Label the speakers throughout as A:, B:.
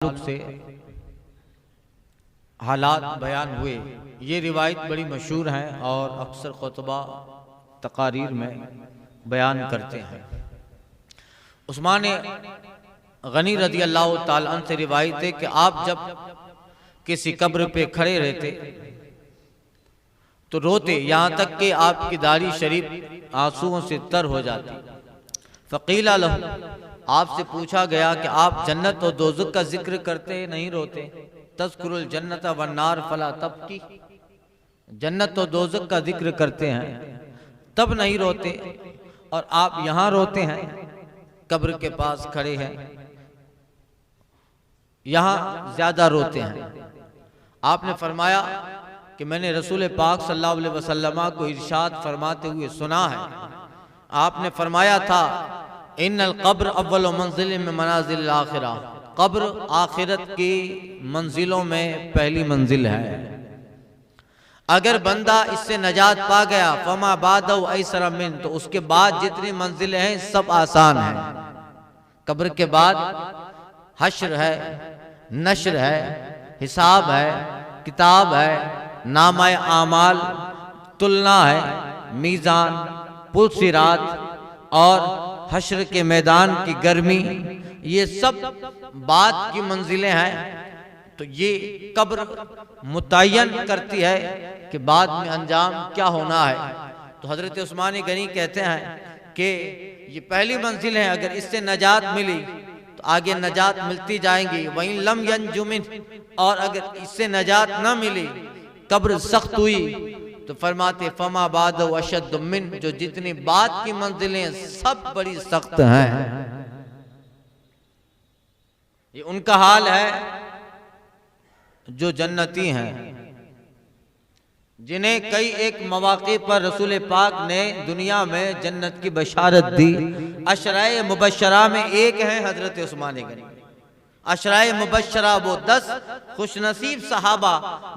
A: ताल्लुक से हालात बयान हुए। ये रिवायत बड़ी मशहूर है और अक्सर खुतबा तकारीर में बयान करते हैं। उस्मान गनी रज़ी अल्लाह ताला अन्हु से रिवायत है कि आप जब किसी कब्र पे खड़े रहते तो रोते, यहाँ तक कि आपकी दाढ़ी शरीफ आंसुओं से तर हो जाती। फ़क़ीला लहू, आपसे पूछा गया कि आप जन्नत और दोज़ख का जिक्र करते नहीं रोते? तज़कुरुल जन्नत वन्नार फला तबकी, जन्नत और दोज़ख का जिक्र करते हैं तब नहीं रोते, और आप यहाँ रोते हैं, कब्र के पास खड़े हैं, यहाँ ज्यादा रोते हैं। आपने फरमाया कि मैंने रसूल पाक सल्लल्लाहु अलैहि वसल्लम को इरशाद फरमाते हुए सुना है। आपने फरमाया था, इन्नल कब्र अव्वल मंजिल में मनाजिल आखिरा, कब्र आखिरत की मंजिलों में पहली मंजिल है। अगर बंदा इससे नजात पा गया, फमा बादउ ऐसरा मिन, तो उसके बाद जितनी मंजिलें हैं सब आसान हैं। कब्र के बाद हश्र है, नश्र है, हिसाब है, किताब है, नामाए आमाल, तुलना है, मीज़ान, पुल सिरात और हश्र के मैदान की गर्मी, ये सब बाद की मंजिलें हैं। तो ये कब्र मुतय्यन करती है कि बाद में अंजाम क्या होना है। तो हजरत उस्मान गनी कहते हैं कि ये पहली मंजिल है, अगर इससे नजात मिली तो आगे नजात मिलती जाएंगी। वहीं लम यंजुमिन, और अगर इससे नजात न मिली, कब्र सख्त हुई, तो फरमाते फमा बाद अशद मिन, जो जितनी बाद की मंजिलें सब बड़ी सख्त हैं। ये उनका हाल है जो जन्नती हैं, जिन्हें कई एक मौके पर रसूल पाक ने दुनिया में जन्नत की बशारत दी। अशराए मुबशरा में एक है हजरत उस्मान गनी। अशराए मुबशरा वो 10 खुशनसीब सहाबा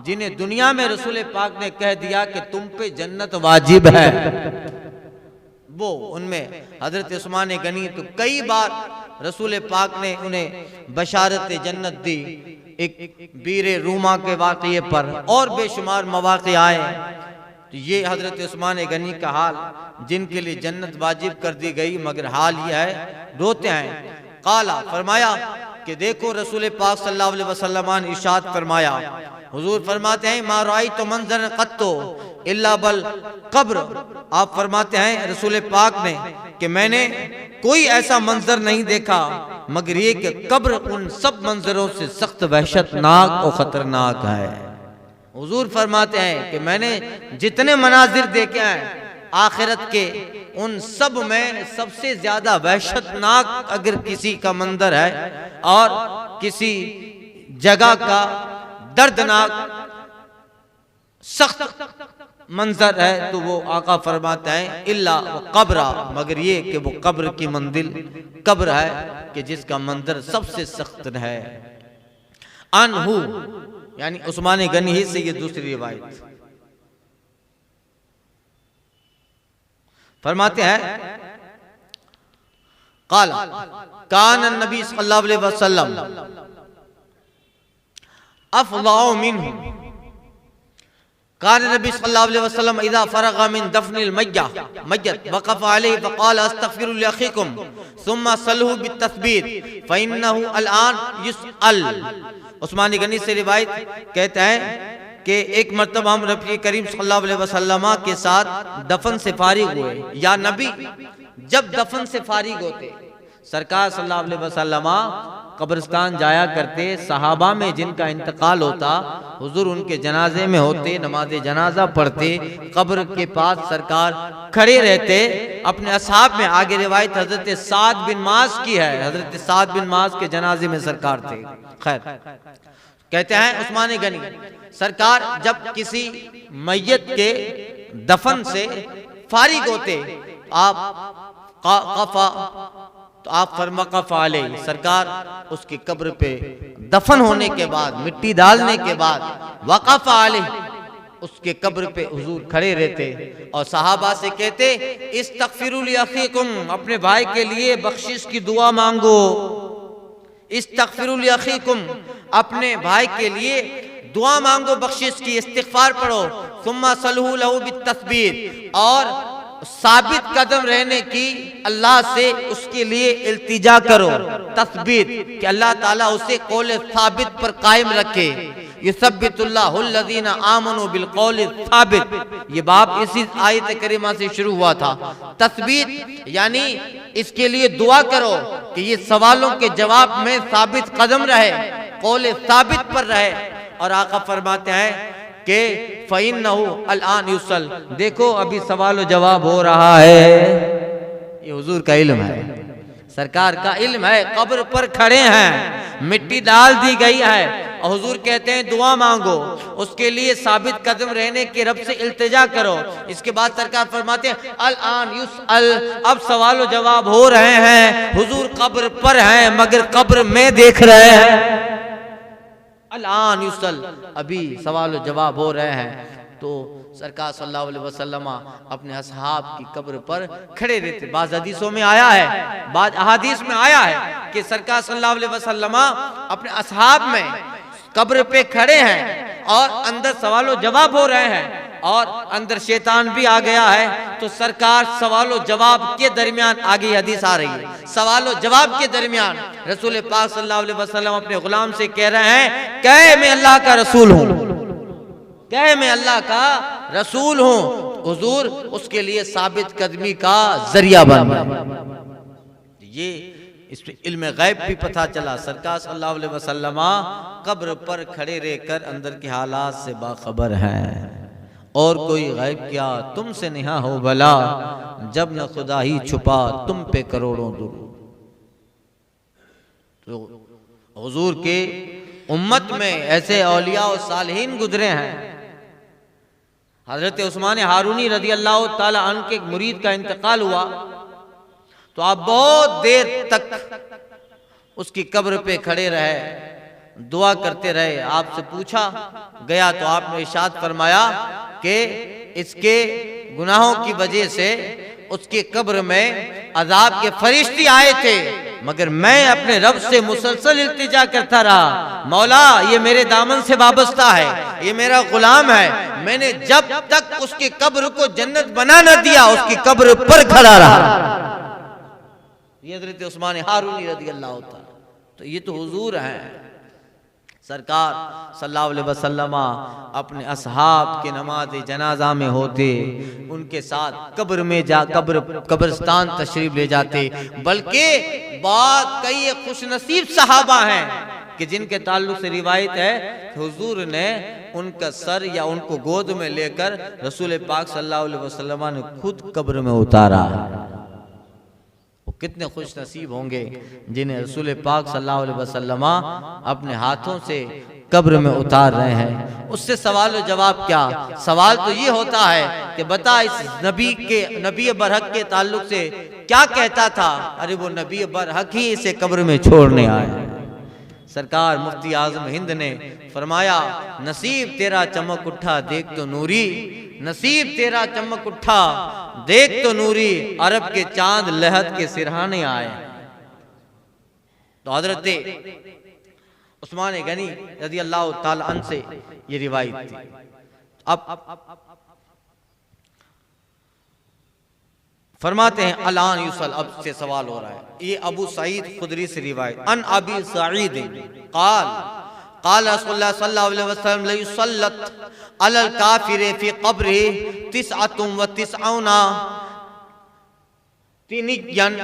A: जिन्हें दुनिया में रसूल पाक ने कह दिया कि तुम पे जन्नत वाजिब है, वो उनमें हजरत उस्मान गनी। तो कई बार रसूल पाक ने उन्हें बशारत जन्नत दी। एक बीरे रूमा के वाक़ये पर और बेशुमार मवाक़े आए। तो ये हजरत उस्मान गनी का हाल, जिनके लिए जन्नत वाजिब कर दी गई, मगर हाल यह है रोते हैं। काला, फरमाया कि देखो रसूल पाक सल्लल्लाहु अलैहि वसल्लम ने इरशाद फरमाया, हुजूर फरमाते हैं, मा राई तो मंजर कत्तो इल्ला बल कब्र। आप फरमाते हैं रसूल पाक ने कि मैंने कोई ऐसा मंजर नहीं देखा मगर ये कि कब्र उन सब मंजरों से सख्त वहशतनाक और खतरनाक है। हुजूर फरमाते हैं कि मैंने जितने मनाजिर देखे हैं आखिरत के, उन सब में सबसे ज्यादा वहशतनाक अगर किसी का मंजर है और किसी जगह का दर्दनाक सख्त मंजर है तो वो आका फरमाते हैं इल्ला कब्रा, मगर ये कि वो कब्र की मंजिल कब्र है कि जिसका मंजर सबसे सख्त है। अनहु, यानी उस्मान गनी ही से ये दूसरी रिवायत फरमाते हैं, काला कान नबी सल्लल्लाहु अलैहि वसल्लम अफज़अ मिन्हु, कान नबी सल्लल्लाहु अलैहि वसल्लम इज़ा फ़रग़ मिन दफ़निल मय्यत वक़फ़ अलैहि फ़क़ाल अस्तग़फ़िरु लिअख़ीकुम सुम्मा सल्लू बित्तस्बीत फ़इन्नहु अलआन युसअल। उस्मान गनी से रिवायत कहते हैं कि एक मरतबा हम नबी करीम सल्लल्लाहु अलैहि वसल्लम के साथ दफन से फारिग हुए। या नबी जब दफन से फारिग होते, सरकार सल्लल्लाहु अलैहि वसल्लम कब्रिस्तान जाया करते, सहाबा में जिनका इंतकाल होता हुजूर उनके जनाजे में होते, नमाज जनाजा पढ़ते, कब्र के पास सरकार खड़े रहते अपने असहाब में। आगे रिवायत हजरत साद बिन मास की है, हजरत साद बिन मास के जनाजे में सरकार थे। खैर, कहते हैं उस्मान गनी, सरकार जब किसी मैयत के दफन से फारिग होते तो आप फरमाक़फ़ अलैहि, सरकार उसकी कब्र पे दफन होने के बाद, मिट्टी डालने के बाद वक़फ़ अलैहि, उसके कब्र पे हुजूर खड़े रहते और सहाबा से कहते, इस्तग़फ़िरु लिअख़ीकुम, अपने भाई के लिए बख्शिश की दुआ मांगो। इस्तगफिरु लिअखीकुम, अपने भाई के लिए दुआ मांगो बख्शिश की, इस्तिगफार पढ़ो। सुम्मा सलहु लहु बित्तस्बीर, और साबित कदम रहने की अल्लाह से उसके लिए इल्तिजा करो, तस्बीत, कि अल्लाह ताला उसे कौल साबित पर कायम रखे। युसब्बितुल्लाहुल्लज़ीना आमनु बिलकौल साबित, ये बाब इसी आयत करीमा से शुरू हुआ था। तस्बीत यानी इसके लिए दुआ करो कि ये सवालों के जवाब में साबित कदम रहे, कौल साबित पर रहे। और आका फरमाते हैं कि फ़इन्नहु अलआन युसल, देखो अभी सवाल जवाब हो रहा है। ये हुजूर का इल्म है, सरकार का इल्म है। कब्र पर खड़े हैं, मिट्टी डाल दी गई है, और हुजूर कहते हैं दुआ मांगो, उसके लिए साबित कदम रहने के रब से इल्तिजा करो। इसके बाद सरकार फरमाते हैं अलआन युसल, अब सवाल जवाब हो रहे हैं। हुजूर कब्र पर हैं मगर कब्र में देख रहे हैं। अलान युसल, अभी सवाल जवाब हो रहे हैं। तो सरकार सल्लल्लाहु अलैहि वसल्लम अपने असहाब की कब्र पर खड़े रहते। बाज़ हदीसों में आया है, बाज़ अहादीस में आया है कि सरकार सल्लल्लाहु अलैहि वसल्लम अपने असहाब में कब्र पे खड़े हैं और अंदर सवाल जवाब हो रहे हैं, और अंदर शैतान भी आ गया है। तो सरकार सवाल जवाब के दरमियान, आगे हदीस आ रही है, सवाल जवाब के दरमियान रसूल पाक सल्लल्लाहु अलैहि वसल्लम अपने गुलाम से कह रहे हैं, कह मैं अल्लाह का रसूल हूँ, कह मैं अल्लाह का रसूल हूँ। हुजूर उसके लिए साबित कदमी का जरिया बन। ये इसमें इल्म गैब भी पता चला। सरकार सल्लल्लाहु अलैहि वसल्लम कब्र पर खड़े रहकर अंदर के हालात से बाखबर हैं। और कोई गैब क्या तुमसे निहा हो भला, जब न खुदा ही छुपा तुम पे करोड़ों दुरूद। तो हुजूर के उम्मत में ऐसे औलिया और सालिहीन गुजरे हैं। हजरत उस्मान हारूनी रज़ी अल्लाह ताला अन्हु के मुरीद का इंतकाल हुआ, तो आप बहुत देर तक उसकी कब्र पे खड़े रहे, दुआ करते रहे। आपसे पूछा गया तो आपने इरशाद फरमाया कि इसके गुनाहों की वजह से उसके कब्र में अजाब के फरिश्ते आए थे, मगर मैं अपने रब से मुसलसल इल्तिजा करता रहा, मौला ये मेरे दामन से वाबस्ता है, ये मेरा गुलाम है, मैंने जब तक उसकी कब्र को जन्नत बना न दिया उसकी कब्र पर खड़ा रहा। ये हज़रत उस्मान हारूनी रज़ी अल्लाह ताला। तो ये तो हुजूर हैं। सरकार सल्लल्लाहु अलैहि वसल्लम अपने असहाब के नमाज जनाजा में होते, उनके साथ कब्र में जा कब्रिस्तान तशरीफ ले जाते। बल्कि बात कई खुशनसीब सहाबा हैं कि जिनके ताल्लुक से रिवायत है हुजूर ने उनका सर या उनको गोद में लेकर रसूल पाक सल्लल्लाहु अलैहि वसल्लम ने खुद कब्र में उतारा। वो कितने खुश नसीब होंगे जिन्हें रसूल पाक सल्लल्लाहु अलैहि वसल्लम अपने हाथों से कब्र में उतार रहे हैं। उससे सवाल जवाब क्या, सवाल तो ये होता है कि बता इस नबी बरहक के ताल्लुक से क्या कहता था। अरे वो नबी बरहक ही इसे कब्र में छोड़ने आए। सरकार मुफ्ती आजम हिंद ने फरमाया, नसीब तेरा चमक उठा देख तो नूरी, नसीब तेरा चमक उठा देख तो नूरी, अरब के चांद लहद के सिरहाने आए। तो हजरत उस्मान गनी रज़ी अल्लाह ताला अन्हु से ये रिवायत थी। अब फरमाते हैं अलान युसल, अब से सवाल हो रहा है। ये अबू सईद खुदरी से रिवायत, अन अबी सईद क़ाल क़ाल रसूलुल्लाह सल्लल्लाहु अलैहि वसल्लम ला युसल्लत अलल काफिर फी क़ब्रिही तिसअतुन व तिसऊना तिनियन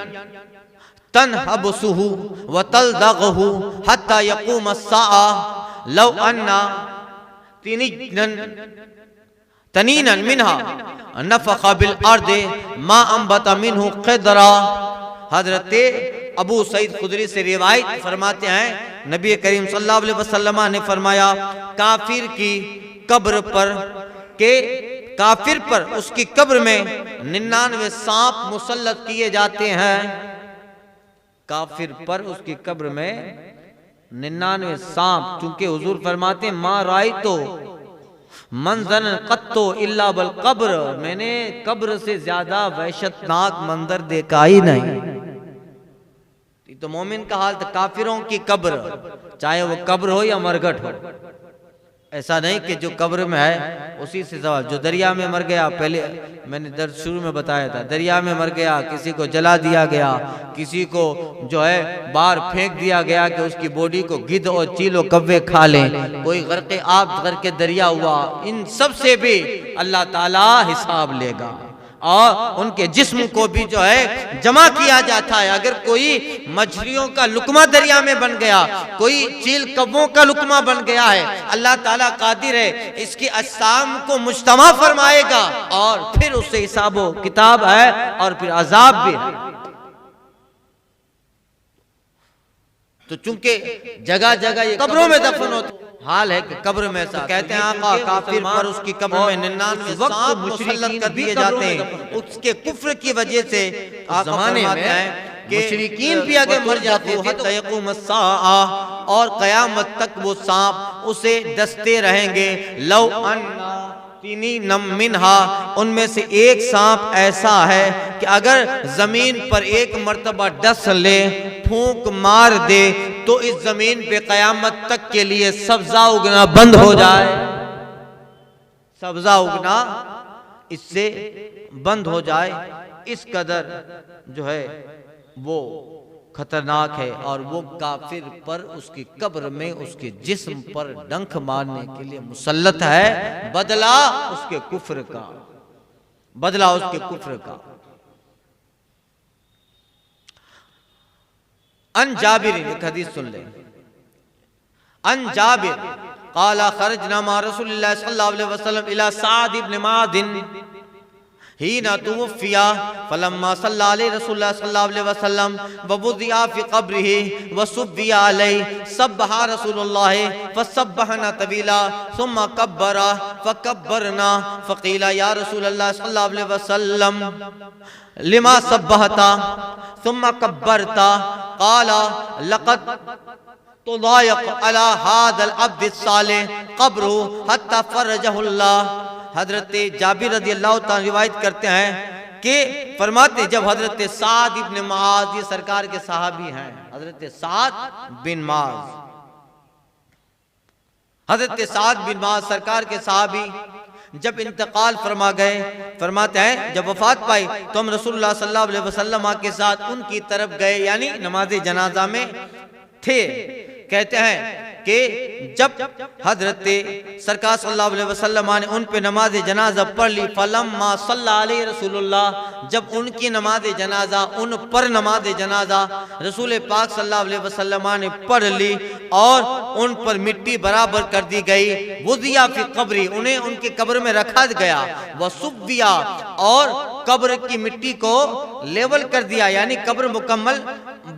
A: तनहबसुहु व तलदगहु हत्ता यक़ूम अस्साआ लौ अन्ना तनीनन मिन्हा नफ़ख़ बिल अर्द मा अंबत मिन्हु क़दरा। हजरत अबू सईद खुदरी से रिवायत फरमाते हैं नबी करीम सल्लल्लाहु अलैहि वसल्लम ने फरमाया, काफिर की कब्र पर के काफिर पर उसकी कब्र में 99 सांप मुसल्लत किए जाते हैं। काफिर पर उसकी कब्र में 99 सांप, चूंकि हुजूर फरमाते हैं मा राई तो मंजर कत्तो इल्ला बल कब्र, मैंने कब्र से ज्यादा वहशतनाक मंजर देखा ही नहीं। एक तो मोमिन का हाल था, काफिरों की कब्र, चाहे वो कब्र हो या मरघट हो, ऐसा नहीं कि जो कब्र में है उसी से सवाल। जो दरिया में मर गया, पहले मैंने दर्द शुरू में बताया था, दरिया में मर गया, किसी को जला दिया गया, किसी को जो है बाहर फेंक दिया गया कि उसकी बॉडी को गिद्ध और चील और कव्वे खा लें, कोई गर्क़े आब करके दरिया हुआ, इन सब से भी अल्लाह ताला हिसाब लेगा और उनके जिस्म को भी जो है जमा किया जाता है। अगर कोई मछलियों का लुकमा दरिया में बन गया, कोई चील कव्वों का लुकमा बन गया है, अल्लाह ताला कादिर है इसकी अज्साम को मुज्तमा फरमाएगा और फिर उससे हिसाबो किताब है और फिर अजाब भी है। तो चूंकि जगह जगह ये कब्रों में दफन होते, हाल है कि कब्र में ऐसा कहते हैं आका काफिर पर उसकी कब्र में 99 सांप मुसल्लत कर दिए जाते हैं, उसके कुफ्र की वजह से। जमाने में मुशरिकीन भी अगर मर जाते थे तो यक़ूम अस्साआ, और क़यामत तक वो सांप उसे डसते रहेंगे। लौ अन्ना तीनी नम मिनहा, उनमें से एक सांप ऐसा है कि अगर जमीन पर एक मर्तबा डस ले, फूंक मार दे, तो इस जमीन पे कयामत तक के लिए सब्जा उगना बंद हो जाए। सब्जा उगना इससे बंद हो जाए, इस कदर जो है वो खतरनाक है। और वो काफिर पर उसकी कब्र में उसके जिस्म पर डंक मारने के लिए मुसल्लत है, बदला उसके कुफ्र का, बदला उसके कुफ्र का। अन जाबिर, एक हदीस सुन ले। अन जाबिर क़ाला खरजना मा रसूलिल्लाह सल्लल्लाहु अलैहि वसल्लम इला साद इब्न मादिन हीना तुवफ़िया फलम्मा सल्ला अलैहि रसूलुल्लाह सल्लल्लाहु अलैहि वसल्लम व वुज़िया फ़ी क़ब्रिही व सुब्बिया अलैहि सब्बहा रसूलुल्लाह फसब्बहना तवीला सुम्मा कब्बरा फकब्बरना फ़क़ीला या रसूलल्लाह सल्लल्लाहु अलैहि वसल्लम लिमा सब्बहता सुम्मा कब्बरता क़ाला लक़द तुज़ायक़ अला हाज़ल अब्द सालिह क़ब्रुहु हत्ता फ़रजहुल्लाह। हजरत जाबिर रज़ी अल्लाह तआला रिवायत करते हैं कि फरमाते जब हजरत साद इब्न मुआज़, ये सरकार के सहाबी हैं, हजरत साद बिन मुआज़, हजरत साद बिन मुआज़ सरकार के सहाबी जब इंतकाल फरमा गए, फरमाते हैं जब वफात पाई तो हम रसूलुल्लाह सल्लल्लाहु अलैहि वसल्लम के साथ उनकी तरफ गए, यानी नमाज जनाजा में थे। कहते हैं कि जब हजरत सरकार सल्लल्लाहु अलैहि वसल्लम ने उन पे नमाज जनाजा पढ़ ली, फलम्मा सल्ला अलैहि रसूलुल्लाह, जब उनकी नमाज जनाजा, उन पर नमाज जनाजा रसूल पाक सल्लल्लाहु अलैहि वसल्लम ने पढ़ ली और उन पर मिट्टी बराबर कर दी गई। वुज़िया फी क़ब्री, उन्हें उनके कब्र में रखा गया। व सुब्बिया, और कब्र की मिट्टी को लेवल कर दिया, यानी कब्र मुकम्मल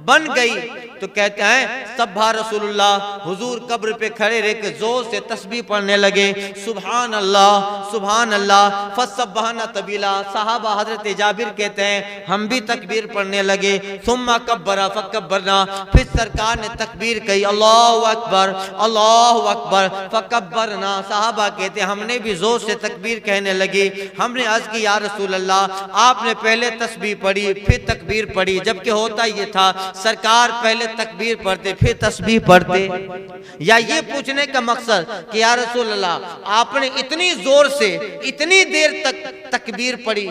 A: बन गई। तो कहते हैं सब्हा रसूलुल्लाह, हुजूर कब्र पे खड़े रह के जोर से तस्बीह पढ़ने लगे, सुभान अल्लाह सुभान अल्लाह। फसब्बहना तबीला, साहबा हजरत जाबिर कहते हैं हम भी तकबीर पढ़ने लगे। सुम्मा कब्बरा फकब्बरना, फिर सरकार ने तकबीर कही, अल्लाहु अकबर अल्लाहु अकबर फकब्बरना। साहबा कहते हैं हमने भी जोर से तकबीर कहने लगे। हमने अर्ज की या रसूल अल्लाह, आपने पहले तस्बीह पढ़ी फिर तकबीर पढ़ी, जबकि होता ये था सरकार पहले तकबीर पढ़ते फिर तस्बीह पढ़ते। या ये पूछने का मकसद कि या रसूल अल्लाह आपने इतनी जोर से इतनी देर तक तकबीर पढ़ी,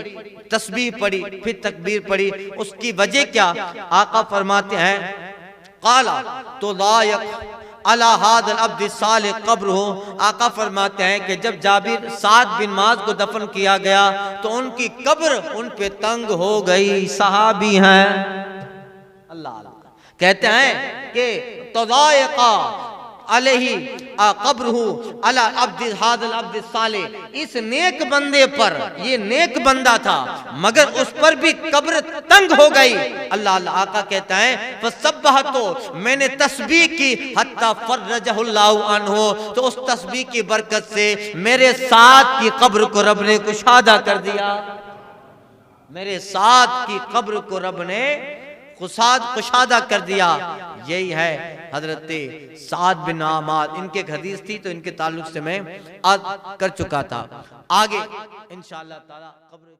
A: तस्बीह पढ़ी फिर तकबीर पढ़ी, उसकी वजह क्या? आका फरमाते हैं काला तो लायक अला हादल अब्द सालिह क़ब्रुहु। आका फरमाते हैं कि जब जाबिर साद बिन मुआज़ को दफन किया गया तो उनकी कब्र उन पे तंग हो गई। सहाबी हैं, अल्लाह कहते हैं कि तज़ायक़ा अलैहि क़ब्रुहु अला अब्द हादल अब्द सालिह, इस नेक बंदे पर, ये नेक बंदा था मगर उस पर भी कब्र तंग हो गई। अल्लाह अल्लाह। आका कहता है फसब्बह, तो मैंने तस्बीह की, हत्ता फर्रजहुल्लाहु अन्हु, तो उस तस्बीह की बरकत से मेरे साथ की कब्र को रब ने कुशादा कर दिया। मेरे साथ की कब्र को रब ने कुशादा कर दिया। यही है हजरत साद बिन मुआज़। इनके एक हदीस थी तो इनके ताल्लुक से मैं आज कर चुका था। आगे इंशाअल्लाह ताला कब्र